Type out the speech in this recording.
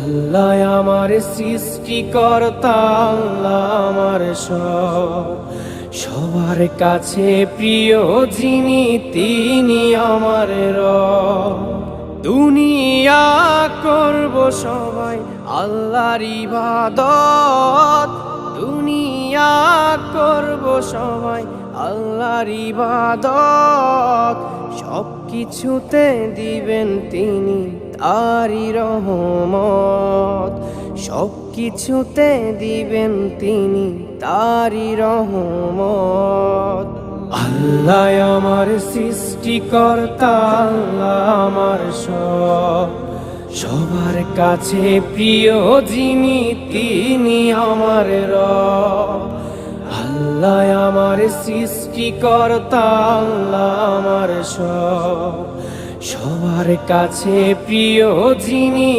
আল্লাহ আমার সৃষ্টিকর্তা, আল্লাহ আমার সবার কাছে প্রিয় যিনি তিনি আমার রব। দুনিয়া করব সবাই আল্লাহর ইবাদত, দুনিয়া করব সবাই আল্লাহর ইবাদত। সব কিছুতে দিবেন তিনি তারি রহমত, সব কিছুতে দিবেন তিনি তারি রহমত। আল্লাহ আমার সৃষ্টিকর্তা, আল্লাহ আমার সবার কাছে প্রিয় যিনি তিনি আমার রব। আল্লাহ আমার সৃষ্টিকর্তা, আল্লাহ আমার সবার কাছে প্রিয় যিনি